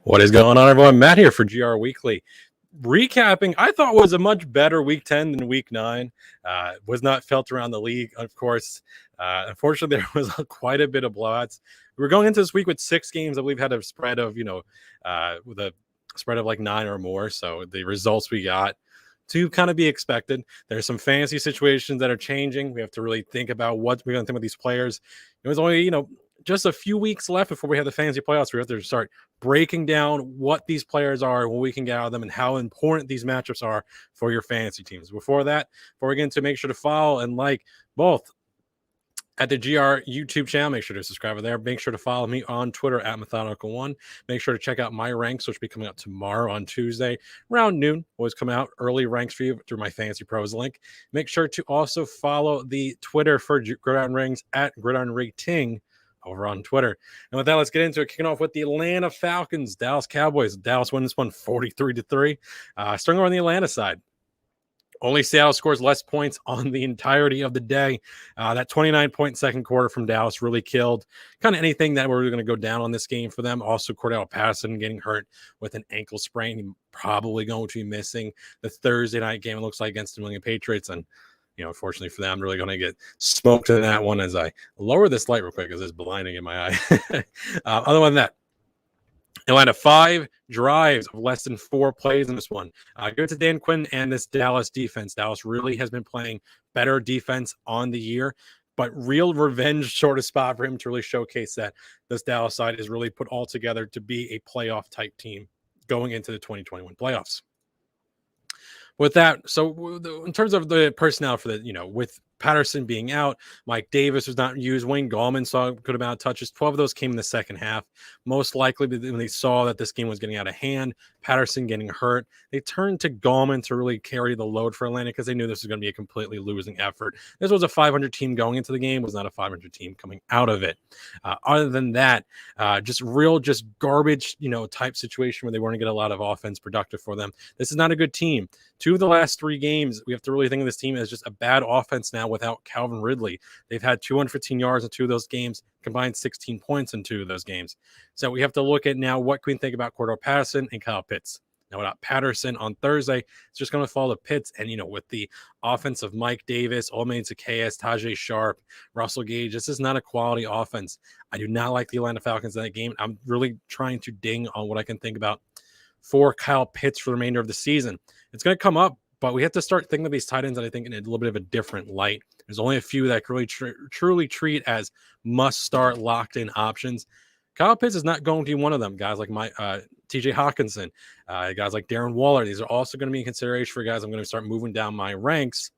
What is going on, everyone? Matt here for GR Weekly. Recapping, I thought was a much better Week 10 than Week 9. Was not felt around the league, of course. Unfortunately, there was quite a bit of blowouts. We were going into this week with 6 games. I believe had a spread of, with a spread of like 9 or more. So the results we got to kind of be expected. There's some fantasy situations that are changing. We have to really think about what we're going to think about these players. It was only, just a few weeks left before we have the fantasy playoffs. We have to start breaking down what these players are, what we can get out of them, and how important these matchups are for your fantasy teams. Before we get into, make sure to follow and like both at the GR YouTube channel. Make sure to subscribe there. Make sure to follow me on Twitter at Methodical1. Make sure to check out my ranks, which will be coming out tomorrow on Tuesday around noon. Always come out early ranks for you through my Fantasy Pros link. Make sure to also follow the Twitter for Gridiron Rings at Gridiron Rating over on Twitter. And with that, let's get into it. Kicking off with the Atlanta Falcons, Dallas Cowboys. Dallas won this one 43-3. Starting on the Atlanta side. Only Seattle scores less points on the entirety of the day. That 29-point second quarter from Dallas really killed kind of anything that were going to go down on this game for them. Also, Cordell Patterson getting hurt with an ankle sprain. He's probably going to be missing the Thursday night game, it looks like, against the New England Patriots. And unfortunately for them, I'm really going to get smoked in that one as I lower this light real quick because it's blinding in my eye. Other than that, Atlanta 5 drives of less than 4 plays in this one. Good to Dan Quinn and this Dallas defense. Dallas really has been playing better defense on the year, but real revenge sort of spot for him to really showcase that this Dallas side is really put all together to be a playoff type team going into the 2021 playoffs. With that, so in terms of the personnel for the, with Patterson being out, Mike Davis was not used, Wayne Gallman saw a good amount of touches. 12 of those came in the second half. Most likely when they saw that this game was getting out of hand, Patterson getting hurt, they turned to Gallman to really carry the load for Atlanta because they knew this was going to be a completely losing effort. This was a 500 team going into the game, was not a 500 team coming out of it. Other than that, just garbage, type situation where they weren't going to get a lot of offense productive for them. This is not a good team. 2 of the last 3 games, we have to really think of this team as just a bad offense now without Calvin Ridley. They've had 215 yards in 2 of those games, combined 16 points in 2 of those games. So we have to look at now what can we think about Cordell Patterson and Kyle Pitts. Now, without Patterson on Thursday, it's just going to fall to Pitts. And, with the offense of Mike Davis, Olamide Zaccheaus, Tajay Sharp, Russell Gage, this is not a quality offense. I do not like the Atlanta Falcons in that game. I'm really trying to ding on what I can think about for Kyle Pitts for the remainder of the season. It's going to come up, but we have to start thinking of these tight ends, and I think in a little bit of a different light. There's only a few that can really truly treat as must-start, locked-in options. Kyle Pitts is not going to be one of them. Guys like TJ Hawkinson, guys like Darren Waller, these are also going to be in consideration for guys I'm going to start moving down my ranks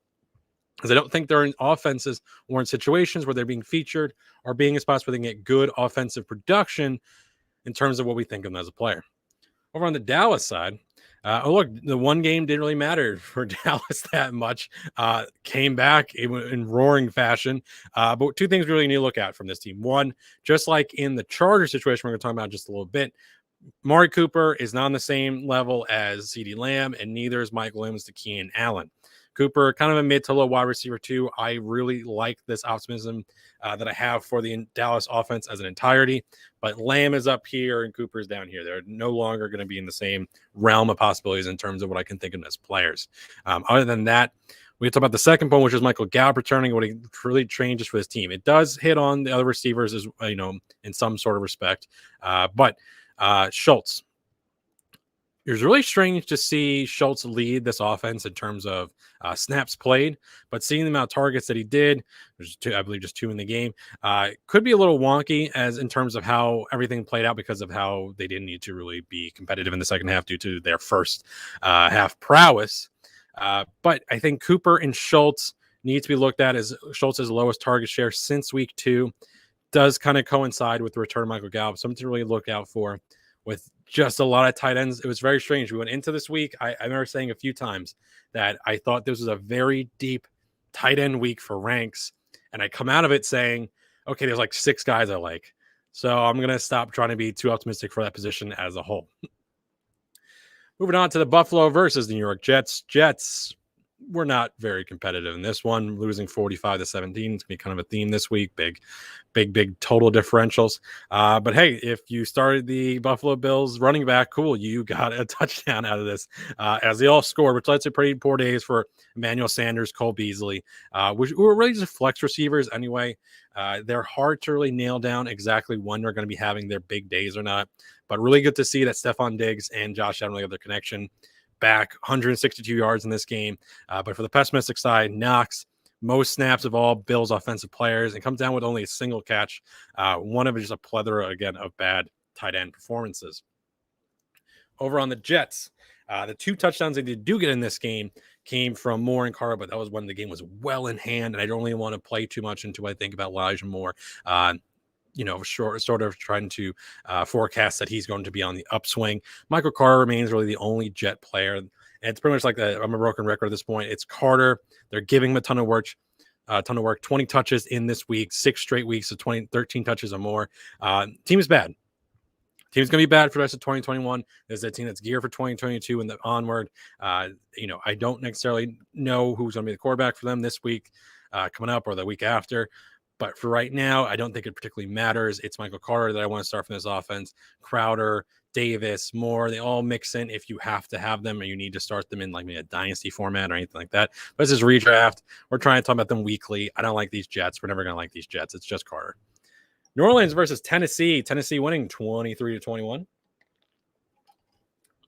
because I don't think they're in offenses or in situations where they're being featured or being in spots where they can get good offensive production in terms of what we think of them as a player. Over on the Dallas side, look, the one game didn't really matter for Dallas that much. Came back in roaring fashion. But 2 things we really need to look at from this team. One, just like in the Charger situation we're going to talk about in just a little bit, Amari Cooper is not on the same level as CeeDee Lamb, and neither is Mike Williams to Keenan Allen. Cooper, kind of a mid to low wide receiver too. I really like this optimism that I have for the Dallas offense as an entirety. But Lamb is up here and Cooper is down here. They're no longer going to be in the same realm of possibilities in terms of what I can think of as players. Other than that, we talk about the second point, which is Michael Gallup returning, what he really changes for this team. It does hit on the other receivers, as in some sort of respect. But Schultz. It was really strange to see Schultz lead this offense in terms of snaps played, but seeing the amount of targets that he did, there's 2, I believe just 2 in the game, could be a little wonky as in terms of how everything played out because of how they didn't need to really be competitive in the second half due to their first half prowess. But I think Cooper and Schultz need to be looked at as Schultz's lowest target share since week 2. Does kind of coincide with the return of Michael Gallup. Something to really look out for with just a lot of tight ends. It was very strange. We went into this week. I remember saying a few times that I thought this was a very deep tight end week for ranks. And I come out of it saying, okay, there's like 6 guys I like. So I'm going to stop trying to be too optimistic for that position as a whole. Moving on to the Buffalo versus the New York Jets. Jets we're not very competitive in this one. Losing 45-17 is going to be kind of a theme this week. Big total differentials. But hey, if you started the Buffalo Bills running back, cool, you got a touchdown out of this as they all scored, which led to pretty poor days for Emmanuel Sanders, Cole Beasley, which were really just flex receivers anyway. They're hard to really nail down exactly when they're going to be having their big days or not. But really good to see that Stephon Diggs and Josh Allen have their connection back. 162 yards in this game. But for the pessimistic side, Knox, most snaps of all Bills offensive players, and comes down with only a single catch. One of it is a plethora, again, of bad tight end performances. Over on the Jets, the 2 touchdowns they do get in this game came from Moore and Carr, but that was when the game was well in hand, and I don't really want to play too much into what I think about Elijah Moore. Sort of trying to forecast that he's going to be on the upswing. Michael Carter remains really the only Jet player. And it's pretty much like I'm a broken record at this point. It's Carter. They're giving him a ton of work. 20 touches in this week, 6 straight weeks of 13 touches or more. Team is bad. Team's going to be bad for the rest of 2021. There's a team that's geared for 2022 and onward. I don't necessarily know who's going to be the quarterback for them this week coming up or the week after. But for right now, I don't think it particularly matters. It's Michael Carter that I want to start from this offense. Crowder, Davis, Moore, they all mix in if you have to have them or you need to start them in like maybe a dynasty format or anything like that. But this is redraft. We're trying to talk about them weekly. I don't like these Jets. We're never going to like these Jets. It's just Carter. New Orleans versus Tennessee. Tennessee winning 23-21.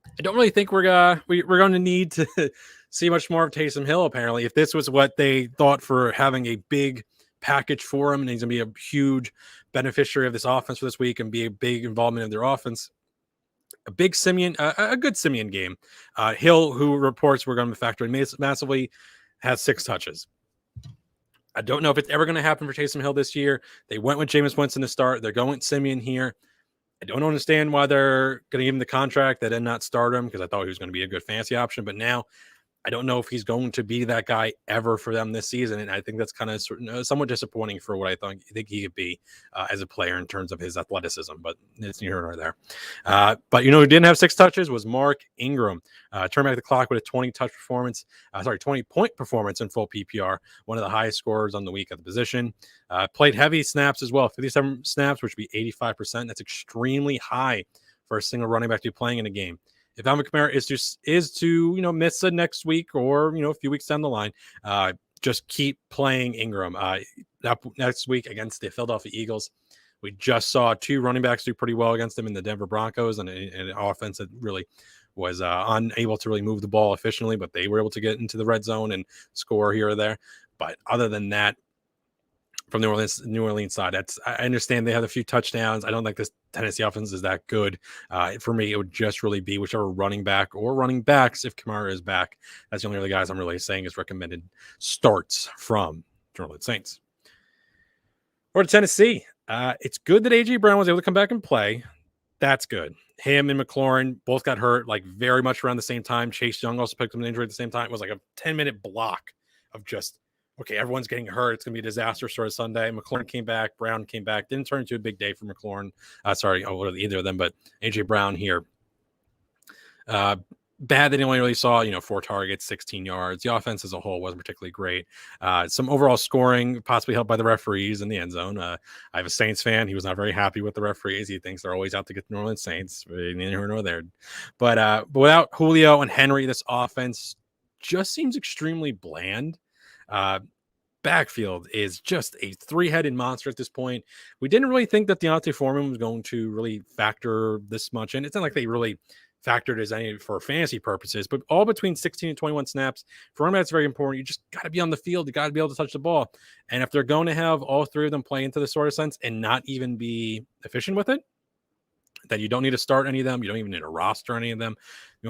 I don't really think we're going to need to see much more of Taysom Hill, apparently. If this was what they thought for having a big package for him and he's going to be a huge beneficiary of this offense for this week and be a big involvement in their offense, a good Simeon game. Hill, who reports we're going to factor in massively, has 6 touches. I don't know if it's ever going to happen for Taysom Hill this year. They went with Jameis Winston to start. They're going with Simeon here. I don't understand why they're going to give him the contract. They did not start him because I thought he was going to be a good fantasy option. But now I don't know if he's going to be that guy ever for them this season. And I think that's kind of somewhat disappointing for what I think he could be as a player in terms of his athleticism. But it's neither here nor there. But who didn't have 6 touches was Mark Ingram. Turned back the clock with a 20-point performance in full PPR. One of the highest scorers on the week at the position. Played heavy snaps as well. 57 snaps, which would be 85%. That's extremely high for a single running back to be playing in a game. If Alvin Kamara is to miss the next week or a few weeks down the line, just keep playing Ingram. Next week against the Philadelphia Eagles, we just saw 2 running backs do pretty well against them in the Denver Broncos and an offense that really was unable to really move the ball efficiently, but they were able to get into the red zone and score here or there. But other than that, from the New Orleans side, I understand they have a few touchdowns. I don't think this Tennessee offense is that good. For me, it would just really be whichever running back or running backs, if Kamara is back. That's the only other guys I'm really saying is recommended starts from New Orleans Saints. Or to Tennessee. It's good that A.J. Brown was able to come back and play. That's good. Him and McLaurin both got hurt like very much around the same time. Chase Young also picked up an injury at the same time. It was like a 10-minute block of just, okay, everyone's getting hurt. It's going to be a disaster sort of Sunday. McLaurin came back. Brown came back. Didn't turn into a big day for McLaurin. Either of them, but A.J. Brown here. Bad that he only really saw, 4 targets, 16 yards. The offense as a whole wasn't particularly great. Some overall scoring, possibly helped by the referees in the end zone. I have a Saints fan. He was not very happy with the referees. He thinks they're always out to get the New Orleans Saints. Neither here nor there. But without Julio and Henry, this offense just seems extremely bland. Backfield is just a 3-headed monster at this point. We didn't really think that Deontay Foreman was going to really factor this much in. It's not like they really factored as any for fantasy purposes, but all between 16 and 21 snaps. For him, that's very important. You just got to be on the field. You got to be able to touch the ball. And if they're going to have all 3 of them play into the sort of sense and not even be efficient with it, that you don't need to start any of them. You don't even need to roster any of them.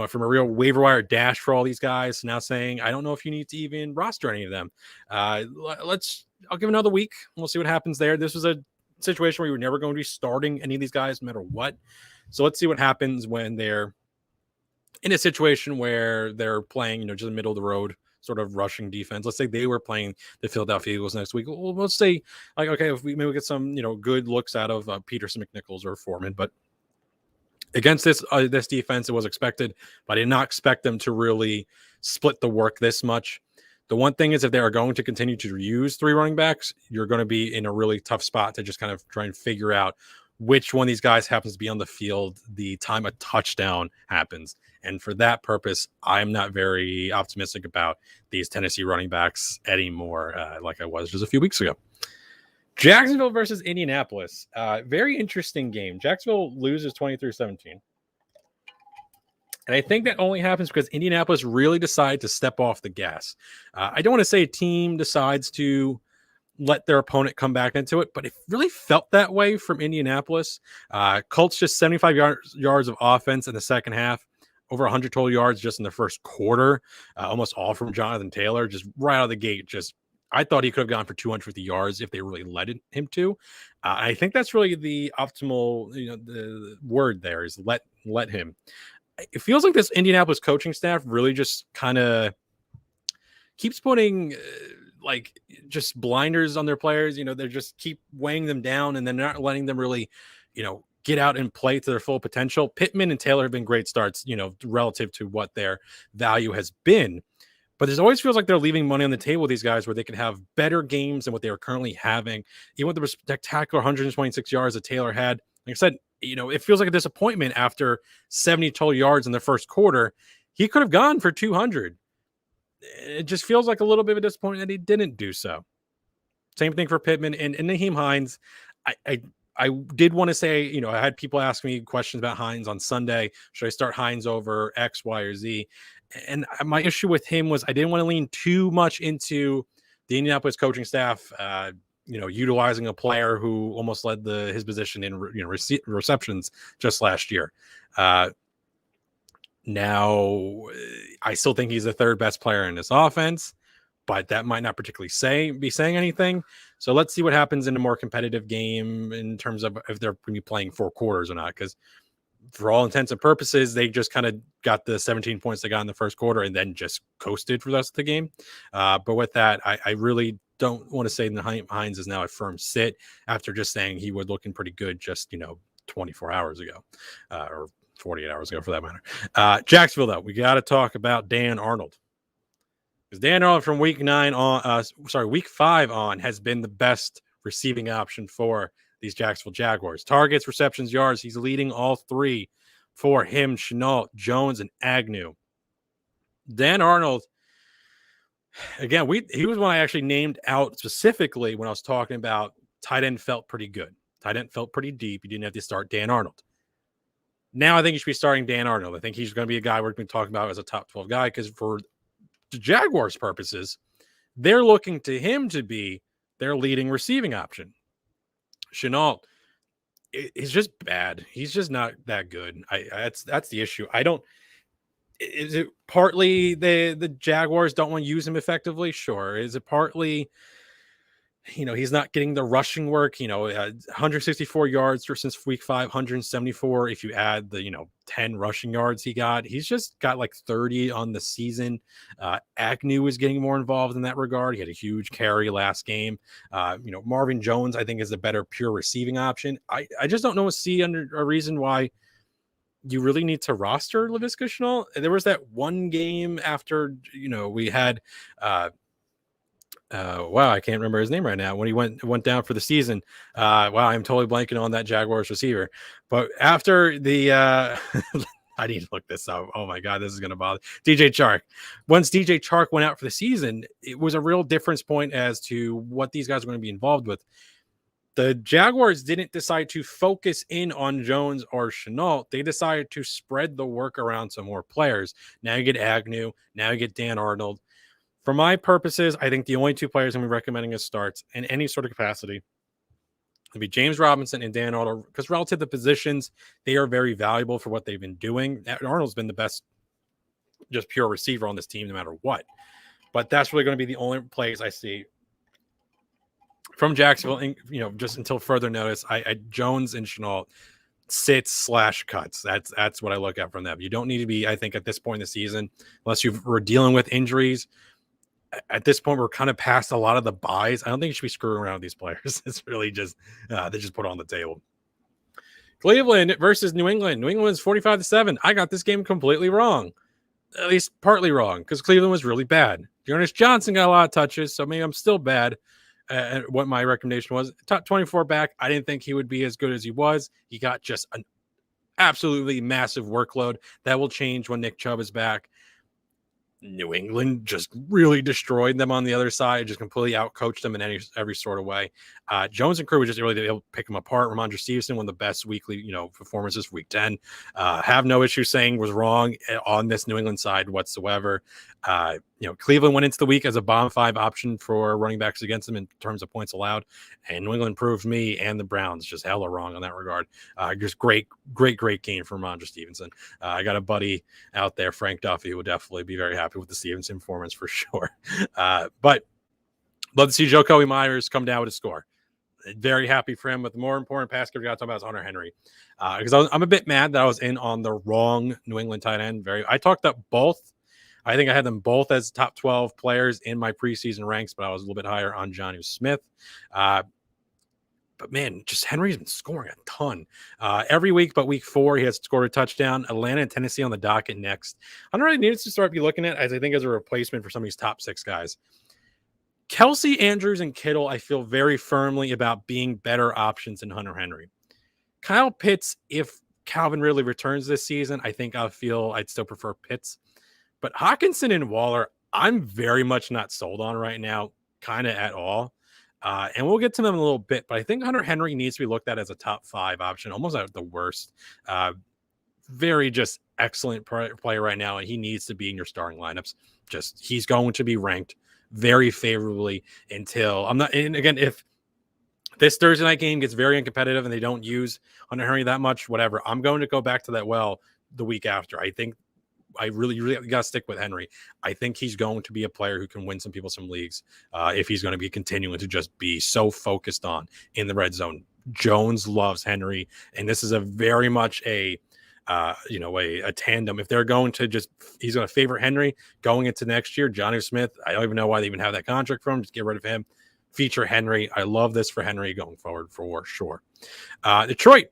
From a real waiver wire dash for all these guys now saying, I don't know if you need to even roster any of them. I'll give another week. We'll see what happens there. This was a situation where you were never going to be starting any of these guys no matter what. So let's see what happens when they're in a situation where they're playing, just middle of the road sort of rushing defense. Let's say they were playing the Philadelphia Eagles next week. Well, let's say like, okay, if we maybe get some, good looks out of Peterson, McNichols, or Foreman, but against this defense, it was expected, but I did not expect them to really split the work this much. The one thing is if they are going to continue to use 3 running backs, you're going to be in a really tough spot to just kind of try and figure out which one of these guys happens to be on the field the time a touchdown happens. And for that purpose, I'm not very optimistic about these Tennessee running backs anymore, like I was just a few weeks ago. Jacksonville versus Indianapolis. Very interesting game. Jacksonville loses 23-17. And I think that only happens because Indianapolis really decided to step off the gas. I don't want to say a team decides to let their opponent come back into it, but it really felt that way from Indianapolis. Colts just 75 yards of offense in the second half, over 100 total yards just in the first quarter, almost all from Jonathan Taylor, just right out of the gate. I thought he could have gone for 250 yards if they really let him to. I think that's really the optimal, the word there is let him. It feels like this Indianapolis coaching staff really just kind of keeps putting just blinders on their players. They just keep weighing them down and then not letting them really, get out and play to their full potential. Pittman and Taylor have been great starts, relative to what their value has been. But it always feels like they're leaving money on the table with these guys where they can have better games than what they are currently having. Even with the spectacular 126 yards that Taylor had, like I said, it feels like a disappointment after 70 total yards in the first quarter. He could have gone for 200. It just feels like a little bit of a disappointment that he didn't do so. Same thing for Pittman and Nyheim Hines. I did want to say, I had people ask me questions about Hines on Sunday. Should I start Hines over X, Y, or Z? And my issue with him was I didn't want to lean too much into the Indianapolis coaching staff, utilizing a player who almost led his position in receptions just last year. Now, I still think he's the third best player in this offense, but that might not particularly be saying anything. So let's see what happens in a more competitive game in terms of if they're going to be playing 4 quarters or not. Because for all intents and purposes, they just kind of got the 17 points they got in the first quarter and then just coasted for the rest of the game. But with that, I really don't want to say that Hines is now a firm sit after just saying he was looking pretty good just, 24 hours ago or 48 hours ago for that matter. Jacksonville, though, we got to talk about Dan Arnold. Because Dan Arnold from week 5 on has been the best receiving option for these Jacksonville Jaguars. Targets, receptions, yards. He's leading all 3 for him, Shenault, Jones, and Agnew. Dan Arnold, again, he was one I actually named out specifically when I was talking about tight end felt pretty good. Tight end felt pretty deep. You didn't have to start Dan Arnold. Now I think you should be starting Dan Arnold. I think he's going to be a guy we're going to be talking about as a top 12 guy because for the Jaguars' purposes, they're looking to him to be their leading receiving option. Shenault is just bad. He's just not that good. That's the issue. Is it partly the Jaguars don't want to use him effectively? Sure. Is it partly, he's not getting the rushing work, 164 yards since week 5, 174. If you add the, 10 rushing yards he got, he's just got like 30 on the season. Agnew is getting more involved in that regard. He had a huge carry last game. Marvin Jones, I think, is a better pure receiving option. I just don't see under a reason why you really need to roster Laviska Shenault. There was that one game after, we had, I can't remember his name right now when he went down for the season. I'm totally blanking on that Jaguars receiver. But after the I need to look this up. Oh my God, this is gonna bother DJ Chark. Once DJ Chark went out for the season, it was a real difference point as to what these guys are going to be involved with. The Jaguars didn't decide to focus in on Jones or Shenault. They decided to spread the work around some more players. Now you get Agnew. Now you get Dan Arnold. For my purposes, I think the only 2 players I'm recommending as starts in any sort of capacity would be James Robinson and Dan Arnold, because relative to positions, they are very valuable for what they've been doing. Arnold's been the best just pure receiver on this team no matter what. But that's really going to be the only plays I see from Jacksonville, just until further notice. I Jones and Shenault sits/cuts. That's what I look at from them. You don't need to be, I think, at this point in the season, unless we're dealing with injuries. At this point, we're kind of past a lot of the buys. I don't think you should be screwing around with these players. It's really just they just put it on the table. Cleveland versus New England. New England is 45-7. I got this game completely wrong, at least partly wrong, because Cleveland was really bad. Jonas Johnson got a lot of touches, so maybe I'm still bad at what my recommendation was. Top 24 back, I didn't think he would be as good as he was. He got just an absolutely massive workload. That will change when Nick Chubb is back. New England just really destroyed them on the other side, just completely outcoached them in every sort of way. Jones and crew were just really able to pick them apart. Ramondre Stevenson, one of the best weekly, performances for week 10. Have no issue saying was wrong on this New England side whatsoever. Cleveland went into the week as a bomb 5 option for running backs against them in terms of points allowed. And New England proved me and the Browns just hella wrong on that regard. Just great game from Ramondre Stevenson. I got a buddy out there, Frank Duffy, who would definitely be very happy with the Stevenson performance for sure. But love to see Jacoby Myers come down with a score. Very happy for him. But the more important pass catcher we got to talk about is Hunter Henry. Because I'm a bit mad that I was in on the wrong New England tight end. I talked up both. I think I had them both as top 12 players in my preseason ranks, but I was a little bit higher on Johnny Smith. But man, just Henry's been scoring a ton every week. But week 4, he has scored a touchdown. Atlanta and Tennessee on the docket next. Hunter Henry needs to start be looking at, as I think, as a replacement for some of these top 6 guys. Kelsey, Andrews, and Kittle, I feel very firmly about being better options than Hunter Henry. Kyle Pitts, if Calvin Ridley returns this season, I think I'd still prefer Pitts. But Hockenson and Waller, I'm very much not sold on right now, kind of at all. And we'll get to them in a little bit, but I think Hunter Henry needs to be looked at as a top 5 option, almost at the worst. Very just excellent player right now, and he needs to be in your starting lineups. He's going to be ranked very favorably until I'm not. And again, if this Thursday night game gets very uncompetitive and they don't use Hunter Henry that much, whatever, I'm going to go back to that the week after. I think I really got to stick with Henry. I think he's going to be a player who can win some leagues if he's going to be continuing to just be so focused on in the red zone. Jones loves Henry, and this is a very much a tandem. If they're going to he's going to favor Henry going into next year. Johnny Smith, I don't even know why they even have that contract for him. Just get rid of him. Feature Henry. I love this for Henry going forward for sure. Detroit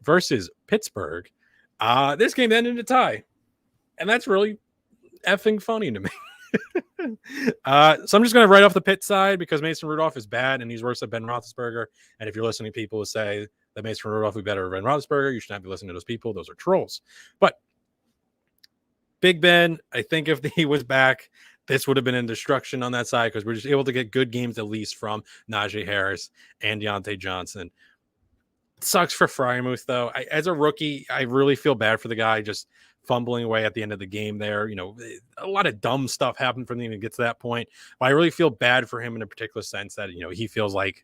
versus Pittsburgh. This game ended in a tie. And that's really effing funny to me. So I'm just going to write off the Pitt side because Mason Rudolph is bad and he's worse than Ben Roethlisberger. And if you're listening to people who say that Mason Rudolph would be better than Ben Roethlisberger, you should not be listening to those people. Those are trolls. But Big Ben, I think if he was back, this would have been in destruction on that side because we're just able to get good games at least from Najee Harris and Deontay Johnson. It sucks for Freiermuth, though. As a rookie, I really feel bad for the guy just fumbling away at the end of the game there. A lot of dumb stuff happened for him to even get to that point. But I really feel bad for him in a particular sense that, he feels like,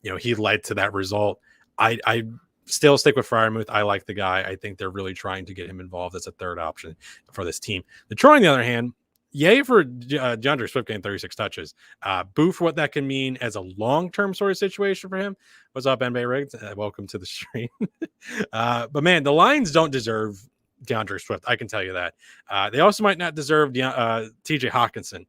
he led to that result. I still stick with Freiermuth. I like the guy. I think they're really trying to get him involved as a third option for this team. Detroit, on the other hand, yay for DeAndre Swift getting 36 touches. Boo for what that can mean as a long-term sort of situation for him. What's up, NBA Riggs? Welcome to the stream. But man, the Lions don't deserve DeAndre Swift. I can tell you that. They also might not deserve TJ Hockenson.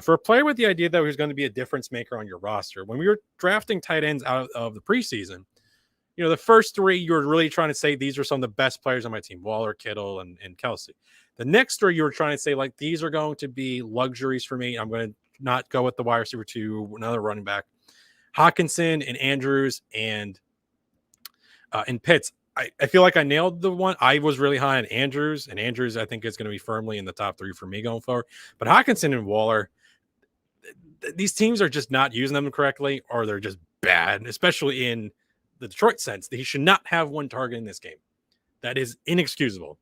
For a player with the idea that he's going to be a difference maker on your roster, when we were drafting tight ends out of the preseason, the first 3, you were really trying to say these are some of the best players on my team, Waller, Kittle, and Kelsey. The next 3, you were trying to say, like, these are going to be luxuries for me. I'm going to not go with the wide receiver 2, another running back. Hockenson and Andrews and Pitts. I feel like I nailed the one. I was really high on Andrews, and Andrews I think is going to be firmly in the top 3 for me going forward. But Hockenson and Waller, these teams are just not using them correctly, or they're just bad, especially in the Detroit sense. He should not have one target in this game. That is inexcusable.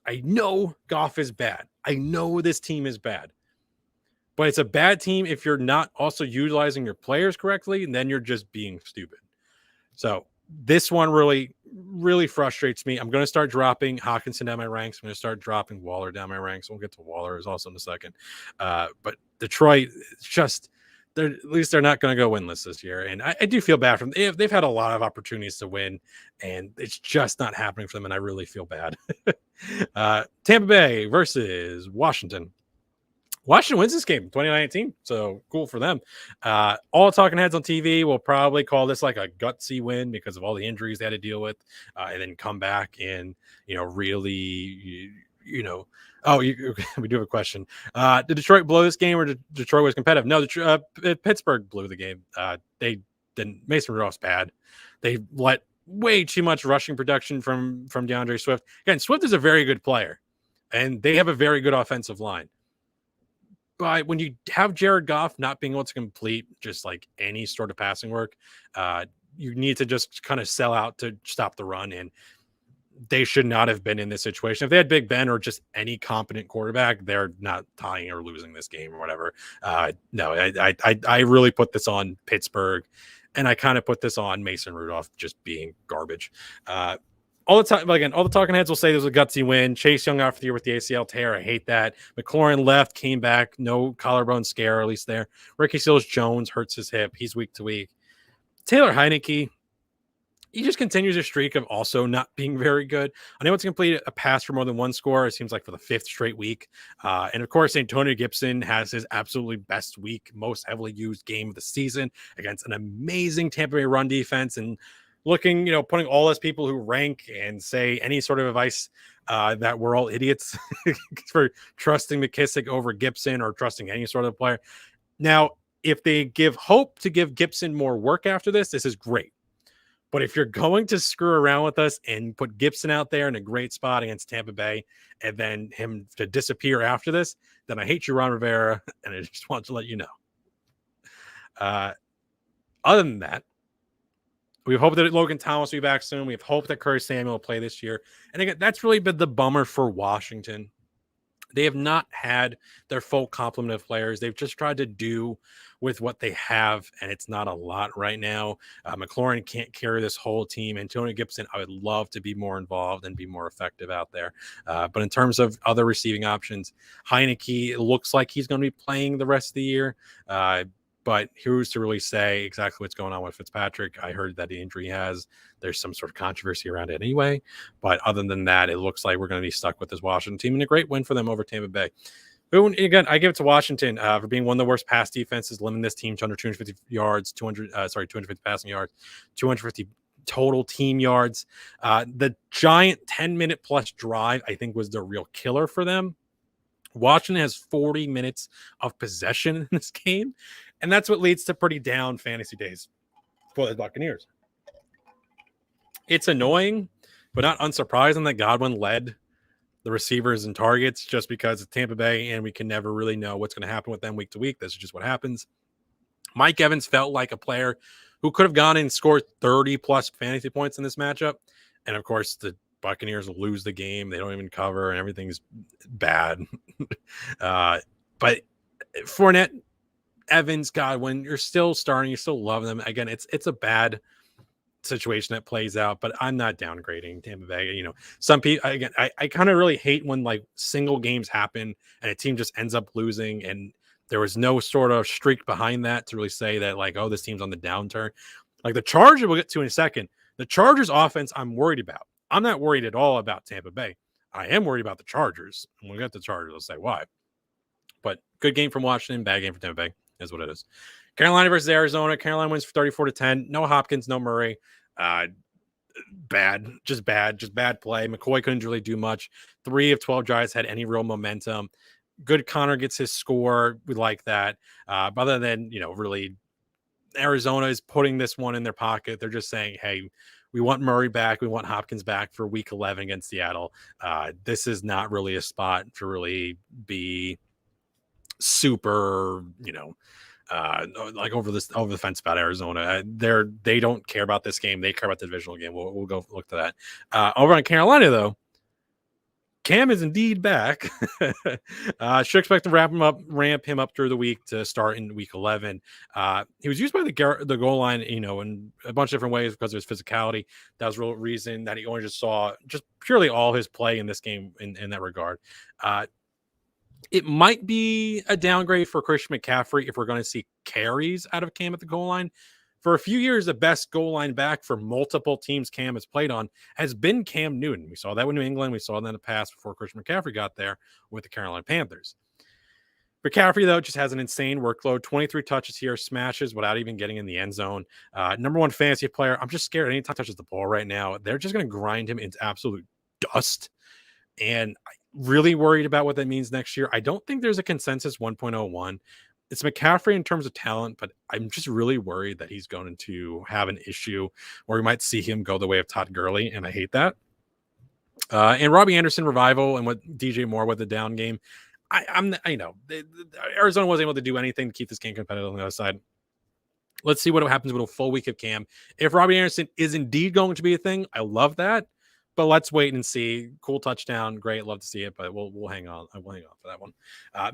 I know Goff is bad. I know this team is bad. But it's a bad team if you're not also utilizing your players correctly, and then you're just being stupid. So this one really, really frustrates me. I'm going to start dropping Hockenson down my ranks. I'm going to start dropping Waller down my ranks. We'll get to Waller as also in a second. But Detroit, at least they're not going to go winless this year. And I do feel bad for them. They've had a lot of opportunities to win, and it's just not happening for them, and I really feel bad. Tampa Bay versus Washington. Washington wins this game, 2019, so cool for them. All talking heads on TV will probably call this like a gutsy win because of all the injuries they had to deal with, and then come back and really we do have a question. Did Detroit blow this game, or did Detroit was competitive? No, Pittsburgh blew the game. They didn't. Mason Rudolph's bad. They let way too much rushing production from DeAndre Swift. Again, Swift is a very good player, and they have a very good offensive line. But when you have Jared Goff not being able to complete just like any sort of passing work, you need to just kind of sell out to stop the run. And they should not have been in this situation. If they had Big Ben or just any competent quarterback, they're not tying or losing this game or whatever. No, I really put this on Pittsburgh, and I kind of put this on Mason Rudolph just being garbage. All the time, again, all the talking heads will say this was a gutsy win. Chase Young out for the year with the ACL tear. I hate that. McLaurin left, came back, no collarbone scare, at least there. Ricky Seals-Jones hurts his hip. He's week to week. Taylor Heineke, he just continues a streak of also not being very good. Unable to complete a pass for more than one score, it seems like for the 5th straight week. And of course, Antonia Gibson has his absolutely best week, most heavily used game of the season against an amazing Tampa Bay run defense. And looking, putting all us people who rank and say any sort of advice that we're all idiots for trusting McKissick over Gibson or trusting any sort of player. Now, if they give hope to give Gibson more work after this is great. But if you're going to screw around with us and put Gibson out there in a great spot against Tampa Bay and then him to disappear after this, then I hate you, Ron Rivera, and I just want to let you know. Other than that, we hope that Logan Thomas will be back soon. We have hope that Curtis Samuel will play this year. And again, that's really been the bummer for Washington. They have not had their full complement of players. They've just tried to do with what they have, and it's not a lot right now. McLaurin can't carry this whole team. Antonia Gibson, I would love to be more involved and be more effective out there. But in terms of other receiving options, Heineke, it looks like he's going to be playing the rest of the year. But who's to really say exactly what's going on with Fitzpatrick? I heard that the injury there's some sort of controversy around it anyway. But other than that, it looks like we're going to be stuck with this Washington team, and a great win for them over Tampa Bay. But again, I give it to Washington for being one of the worst pass defenses, limiting this team to under 250 yards, 250 passing yards, 250 total team yards. The giant 10-minute plus drive, I think, was the real killer for them. Washington has 40 minutes of possession in this game, and that's what leads to pretty down fantasy days for the Buccaneers. It's annoying, but not unsurprising that Godwin led the receivers and targets just because it's Tampa Bay, and we can never really know what's going to happen with them week to week. This is just what happens. Mike Evans felt like a player who could have gone and scored 30-plus fantasy points in this matchup, and of course, the Buccaneers lose the game. They don't even cover, and everything's bad. But Fournette, Evans, Godwin, you're still starting. You still love them. Again, it's a bad situation that plays out, but I'm not downgrading Tampa Bay. Some people, again, I kind of really hate when like single games happen and a team just ends up losing, and there was no sort of streak behind that to really say that like, oh, this team's on the downturn. Like the Chargers, we'll get to in a second. The Chargers offense, I'm worried about. I'm not worried at all about Tampa Bay. I am worried about the Chargers. When we get to the Chargers, I'll say why. But good game from Washington, bad game for Tampa Bay is what it is. Carolina versus Arizona. Carolina wins for 34-10. No Hopkins, no Murray. Bad play. McCoy couldn't really do much. 3 of 12 drives had any real momentum. Good Connor gets his score. We like that. But other than, really Arizona is putting this one in their pocket. They're just saying, hey, we want Murray back. We want Hopkins back for week 11 against Seattle. This is not really a spot to really be super, like over the fence about Arizona. They don't care about this game. They care about the divisional game. We'll go look to that. Over on Carolina, though, Cam is indeed back. Should expect to ramp him up through the week to start in week 11. He was used by the goal line, in a bunch of different ways because of his physicality. That was the real reason that he only just saw just purely all his play in this game in that regard. It might be a downgrade for Christian McCaffrey if we're going to see carries out of Cam at the goal line. For a few years, the best goal line back for multiple teams Cam has played on has been Cam Newton. We saw that with New England. We saw that in the past before Christian McCaffrey got there with the Carolina Panthers. McCaffrey, though, just has an insane workload. 23 touches here, smashes without even getting in the end zone. Number one fantasy player. I'm just scared anytime he touches the ball right now. They're just going to grind him into absolute dust. And Really worried about what that means next year. I don't think there's a consensus 1.01. It's McCaffrey in terms of talent, but I'm just really worried that he's going to have an issue, or we might see him go the way of Todd Gurley, and I hate that. And Robbie Anderson revival and what DJ Moore with the down game. I know Arizona wasn't able to do anything to keep this game competitive on the other side. Let's see what happens with a full week of Cam. If Robbie Anderson is indeed going to be a thing, I love that. But let's wait and see. Cool touchdown, great, love to see it. But we'll hang on. We'll hang on for that one.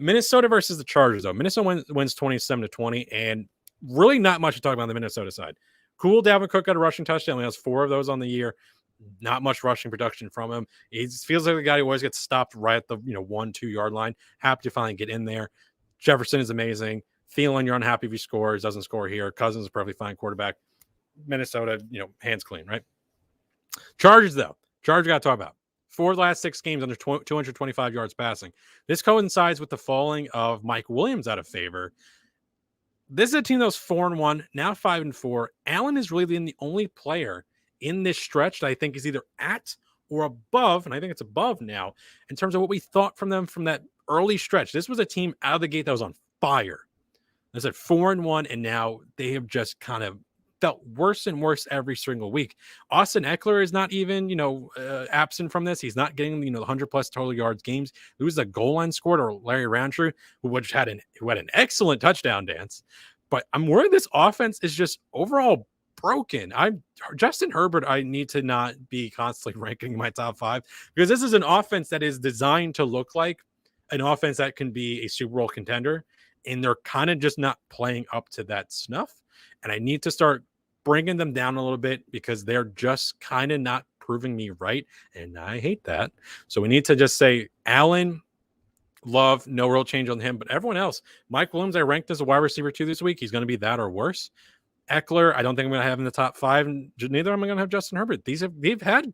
Minnesota versus the Chargers, though. Minnesota wins 27-20, and really not much to talk about on the Minnesota side. Cool, Dalvin Cook got a rushing touchdown. He has 4 of those on the year. Not much rushing production from him. He feels like the guy who always gets stopped right at the 1-2 yard line. Happy to finally get in there. Jefferson is amazing. Thielen, you're unhappy if he scores, doesn't score here. Cousins is a perfectly fine quarterback. Minnesota, hands clean, right? Chargers, though. Chargers got to talk about. 4 of the last 6 games under 225 yards passing. This coincides with the falling of Mike Williams out of favor. This is a team that was 4-1, now 5-4. Allen is really the only player in this stretch that I think is either at or above, and I think it's above now, in terms of what we thought from them from that early stretch. This was a team out of the gate that was on fire. I said 4-1, and now they have just kind of felt worse and worse every single week. Austin Eckler is not even, absent from this. He's not getting, 100-plus total yards games. It was a goal line scored, or Larry Roundtree, who had an excellent touchdown dance. But I'm worried this offense is just overall broken. Justin Herbert, I need to not be constantly ranking my top 5, because this is an offense that is designed to look like an offense that can be a Super Bowl contender, and they're kind of just not playing up to that snuff. And I need to start bringing them down a little bit, because they're just kind of not proving me right, and I hate that. So we need to just say Allen, Love, no real change on him, but everyone else. Mike Williams, I ranked as a wide receiver 2 this week. He's going to be that or worse. Eckler, I don't think I'm going to have in the top 5. And neither am I going to have Justin Herbert. They've had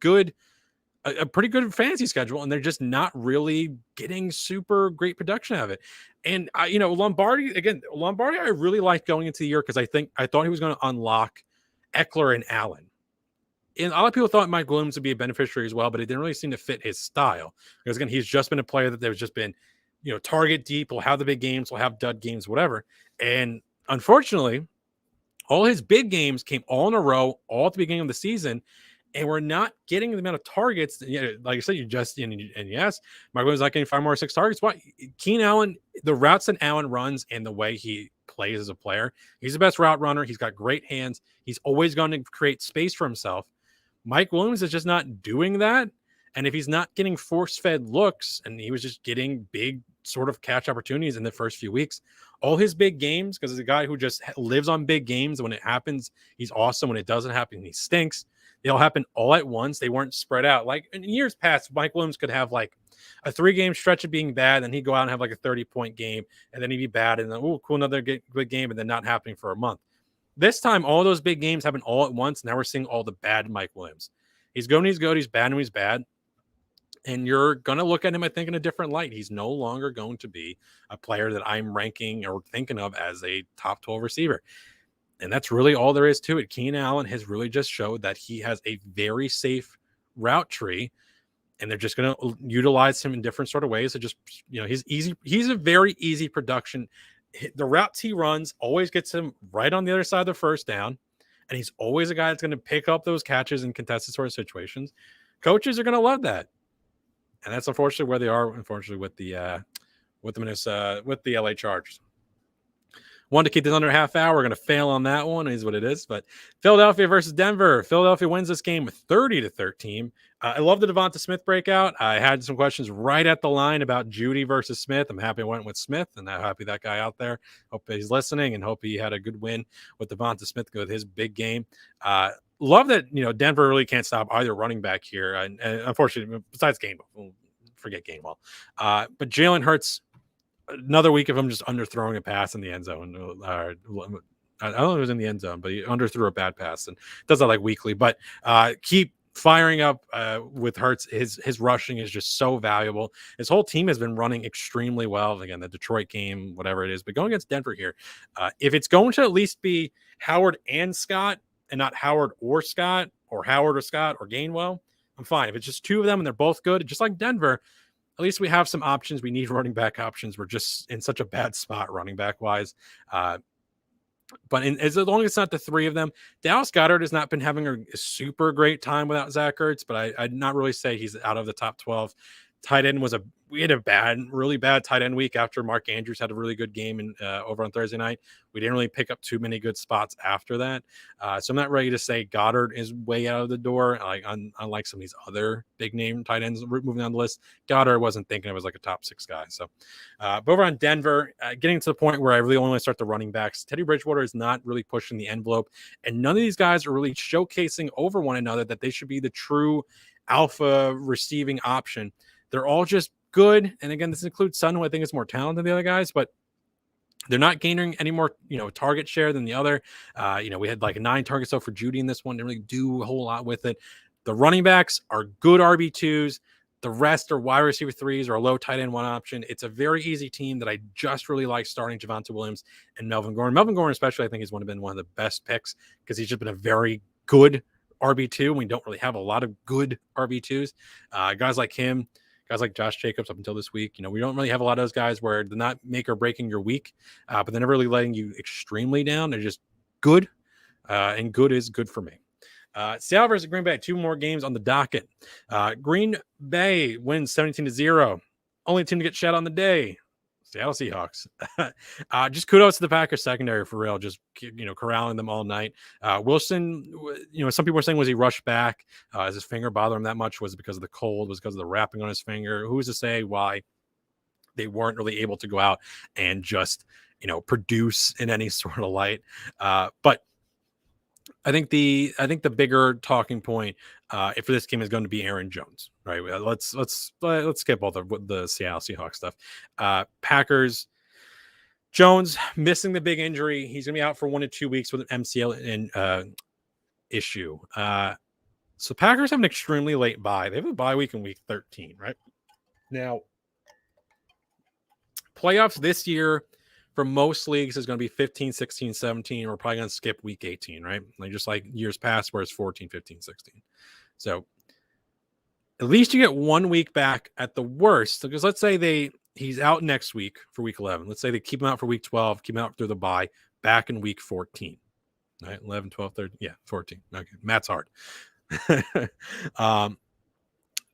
a pretty good fantasy schedule, and they're just not really getting super great production out of it. And Lombardi, I really liked going into the year, because I thought he was going to unlock Eckler and Allen. And a lot of people thought Mike Williams would be a beneficiary as well, but it didn't really seem to fit his style. Because again, he's just been a player that there's just been, target deep, will have the big games, will have dud games, whatever. And unfortunately, all his big games came all in a row, all at the beginning of the season, and we're not getting the amount of targets. Like I said, yes, Mike Williams not getting 5 more 6 targets. Why? Keenan Allen, the routes that Allen runs and the way he plays as a player, he's the best route runner. He's got great hands. He's always going to create space for himself. Mike Williams is just not doing that. And if he's not getting force-fed looks, and he was just getting big sort of catch opportunities in the first few weeks, all his big games, because he's a guy who just lives on big games. When it happens, he's awesome. When it doesn't happen, he stinks. They all happen all at once. They weren't spread out. Like in years past, Mike Williams could have like a 3-game stretch of being bad, and he'd go out and have like a 30-point game, and then he'd be bad, and then, oh, cool, another good game, and then not happening for a month. This time, all those big games happen all at once. Now we're seeing all the bad Mike Williams. He's good when he's good. He's bad when he's bad. And you're going to look at him, I think, in a different light. He's no longer going to be a player that I'm ranking or thinking of as a top 12 receiver. And that's really all there is to it. Keenan Allen has really just showed that he has a very safe route tree, and they're just going to utilize him in different sort of ways. So just, he's a very easy production. The routes he runs always gets him right on the other side of the first down. And he's always a guy that's going to pick up those catches in contested sort of situations. Coaches are going to love that. And that's unfortunately where they are, unfortunately, with the LA Chargers. Wanted to keep this under a half hour. We're going to fail on that one, is what it is. But Philadelphia versus Denver. Philadelphia wins this game 30-13. I love the Devonta Smith breakout. I had some questions right at the line about Judy versus Smith. I'm happy I went with Smith, and I'm happy that guy out there. Hope he's listening, and hope he had a good win with Devonta Smith with his big game. Love that, Denver really can't stop either running back here. And unfortunately, besides Gainwell, we'll forget Gainwell. But Jalen Hurts, another week of him just underthrowing a pass in the end zone. I don't know if it was in the end zone, but he underthrew a bad pass, and does that like weekly. But keep firing up with Hurts. His rushing is just so valuable. His whole team has been running extremely well. Again, the Detroit game, whatever it is, but going against Denver here, if it's going to at least be Howard and Scott, and not Howard or Scott, or Howard or Scott or Gainwell, I'm fine. If it's just 2 of them and they're both good, just like Denver, at least we have some options. We need running back options. We're just in such a bad spot running back wise. But as long as it's not the three of them, Dallas Goedert has not been having a super great time without Zach Ertz, but I'd not really say he's out of the top 12. Tight end we had a really bad tight end week after Mark Andrews had a really good game over on Thursday night. We didn't really pick up too many good spots after that. So I'm not ready to say Goddard is way out of the door. Unlike some of these other big name tight ends moving down the list, Goddard wasn't thinking it was like a top 6 guy. So, but over on Denver, getting to the point where I really only start the running backs. Teddy Bridgewater is not really pushing the envelope, and none of these guys are really showcasing over one another that they should be the true alpha receiving option. They're all just good. And again, this includes Sun, who I think is more talented than the other guys, but they're not gaining any more, target share than the other. We had like 9 targets though for Judy in this one. Didn't really do a whole lot with it. The running backs are good RB2s. The rest are wide receiver 3s or a low tight end 1 option. It's a very easy team that I just really like starting Javonte Williams and Melvin Gordon. Melvin Gordon especially, I think he's been one of the best picks because he's just been a very good RB2. We don't really have a lot of good RB2s. Guys like him, guys like Josh Jacobs up until this week, we don't really have a lot of those guys where they're not make or breaking your week, but they're never really letting you extremely down. They're just good, and good is good for me. Seattle versus Green Bay, 2 more games on the docket. Green Bay wins 17-0. Only team to get shot on the day. Seattle Seahawks. Just kudos to the Packers secondary for real. Just, corralling them all night. Wilson, some people were saying, was he rushed back? Does his finger bother him that much? Was it because of the cold? Was it because of the wrapping on his finger? Who's to say why they weren't really able to go out and just, produce in any sort of light? But I think the bigger talking point for this game is going to be Aaron Jones, right? Let's skip all the Seattle Seahawks stuff. Packers, Jones missing the big injury. He's going to be out for 1 to 2 weeks with an MCL issue. So Packers have an extremely late bye. They have a bye week in week 13, right? Now, playoffs this year for most leagues is going to be 15, 16, 17. We're probably going to skip week 18, right? Just like years past where it's 14, 15, 16. So at least you get 1 week back at the worst. Because let's say he's out next week for week 11. Let's say they keep him out for week 12, keep him out through the bye, back in week 14. Right? 11, 12, 13. Yeah, 14. Okay. Math's hard. The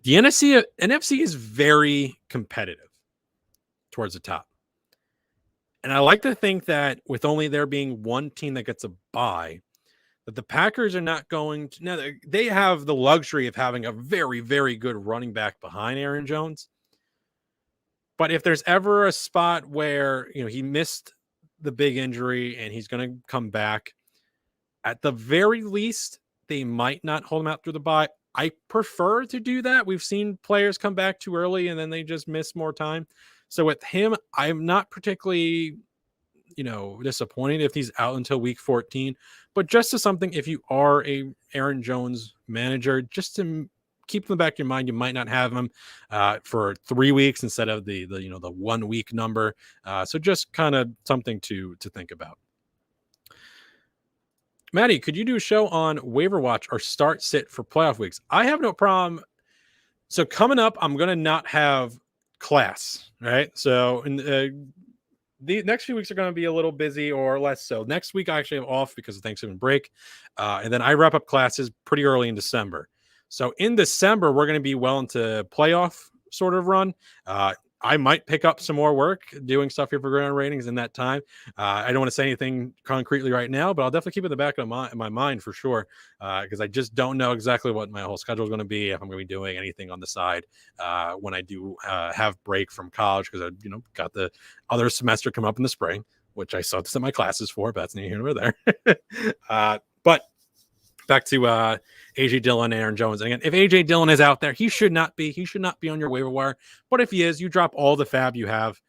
NFC is very competitive towards the top. And I like to think that with only there being 1 team that gets a bye, that the Packers are not going to. Now, they have the luxury of having a very, very good running back behind Aaron Jones. But if there's ever a spot where, he missed the big injury and he's going to come back, at the very least, they might not hold him out through the bye. I prefer to do that. We've seen players come back too early and then they just miss more time. So with him, I'm not particularly, disappointed if he's out until week 14. But just as something, if you are a Aaron Jones manager, just to keep in the back of your mind, you might not have him for 3 weeks instead of the 1 week number. So just kind of something to think about. Maddie, could you do a show on waiver watch or start sit for playoff weeks? I have no problem. So coming up, I'm going to not have class, right? So the next few weeks are going to be a little busy or less so. Next week, I actually have off because of Thanksgiving break. And then I wrap up classes pretty early in December. So in December, we're going to be well into playoff sort of run. I might pick up some more work doing stuff here for Gridiron Ratings in that time. I don't want to say anything concretely right now, but I'll definitely keep it in the back of my mind for sure, because I just don't know exactly what my whole schedule is going to be, if I'm going to be doing anything on the side when I do have break from college, because I got the other semester come up in the spring, which I still have to set my classes for, but that's neither here nor there. But back to AJ Dillon and Aaron Jones. And again, if AJ Dillon is out there, he should not be on your waiver wire. But if he is, you drop all the fab you have.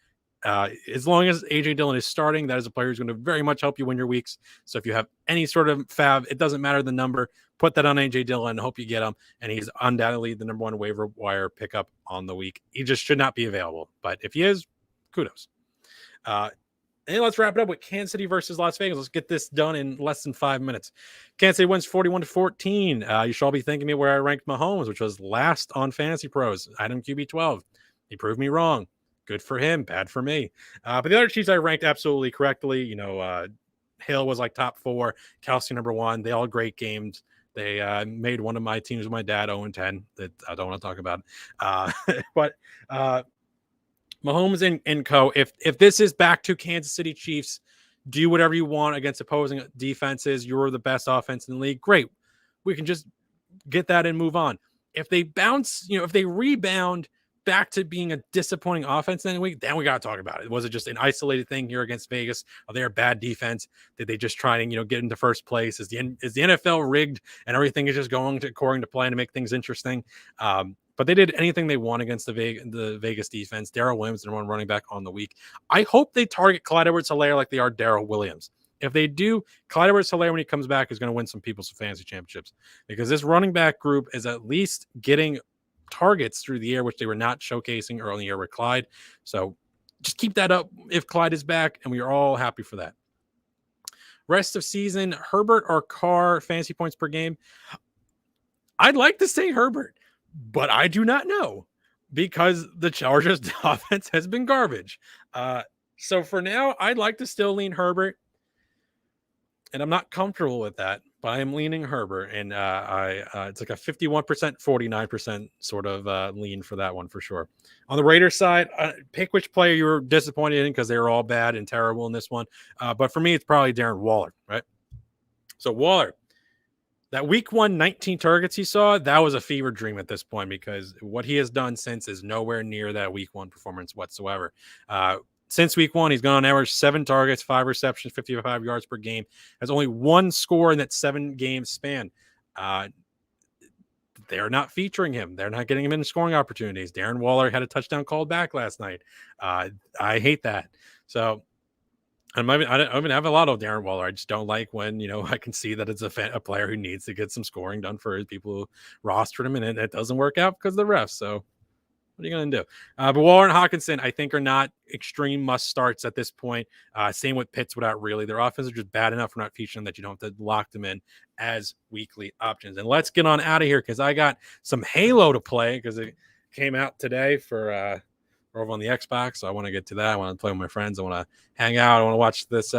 As long as AJ Dillon is starting, that is a player who's going to very much help you win your weeks. So if you have any sort of fab, it doesn't matter the number, put that on AJ Dillon and hope you get him. And he's undoubtedly the number 1 waiver wire pickup on the week. He just should not be available. But if he is, kudos. And let's wrap it up with Kansas City versus Las Vegas. Let's get this done in less than 5 minutes. Kansas City wins 41-14. You should all be thanking me where I ranked Mahomes, which was last on Fantasy Pros, item QB 12. He proved me wrong. Good for him, bad for me. But the other Chiefs I ranked absolutely correctly. Hill was like top 4, Kelsey number 1. They all great games. They made one of my teams with my dad 0-10 that I don't want to talk about. But Mahomes and co. If this is back to Kansas City Chiefs, do whatever you want against opposing defenses. You're the best offense in the league. Great. We can just get that and move on. If they bounce, if they rebound back to being a disappointing offense in the week, then we got to talk about it. Was it just an isolated thing here against Vegas? Are they a bad defense? Did they just try and, get into first place? Is the NFL rigged and everything is just going according to plan to make things interesting? But they did anything they want against the Vegas defense. Darrell Williams, the one running back on the week. I hope they target Clyde Edwards-Helaire like they are Darrell Williams. If they do, Clyde Edwards-Helaire, when he comes back, is going to win some people's fantasy championships because this running back group is at least getting targets through the air, which they were not showcasing early in the year with Clyde. So just keep that up if Clyde is back, and we are all happy for that. Rest of season, Herbert or Carr, fantasy points per game. I'd like to say Herbert, but I do not know because the Chargers offense has been garbage. So for now, I'd like to still lean Herbert, and I'm not comfortable with that, but I am leaning Herbert, and it's like a 51%, 49% sort of lean for that one for sure. On the Raiders side, pick which player you were disappointed in because they were all bad and terrible in this one. But for me, it's probably Darren Waller, right? So Waller, that week 1, 19 targets he saw, that was a fever dream at this point because what he has done since is nowhere near that week 1 performance whatsoever. Since week 1, he's gone on average 7 targets, 5 receptions, 55 yards per game. Has only 1 score in that 7-game span. They're not featuring him. They're not getting him in scoring opportunities. Darren Waller had a touchdown called back last night. I hate that. So I even have a lot of Darren Waller. I just don't like when, I can see that it's a player who needs to get some scoring done for his people who rostered him, and it doesn't work out because of the refs. So what are you going to do? But Waller and Hawkinson, I think, are not extreme must starts at this point. Same with Pitts without really. Their offense are just bad enough for not featuring that you don't have to lock them in as weekly options. And let's get on out of here because I got some Halo to play because it came out today for over on the Xbox. So I want to get to that. I want to play with my friends. I want to hang out. I want to watch this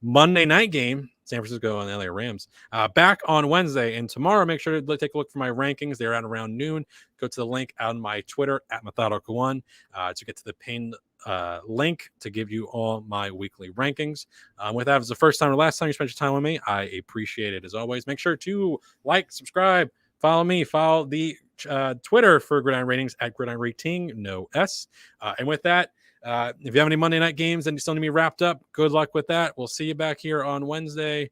Monday night game, San Francisco and the LA Rams, back on Wednesday. And tomorrow, make sure to take a look for my rankings. They're at around noon. Go to the link on my Twitter at Methodical1 to get to the pinned link to give you all my weekly rankings. With that, if it's the first time or last time you spent your time with me, I appreciate it as always. Make sure to like, subscribe, follow me, follow the Twitter for Gridiron Ratings at Gridiron Rating, no S. And with that, if you have any Monday night games and you still need me wrapped up, good luck with that. We'll see you back here on Wednesday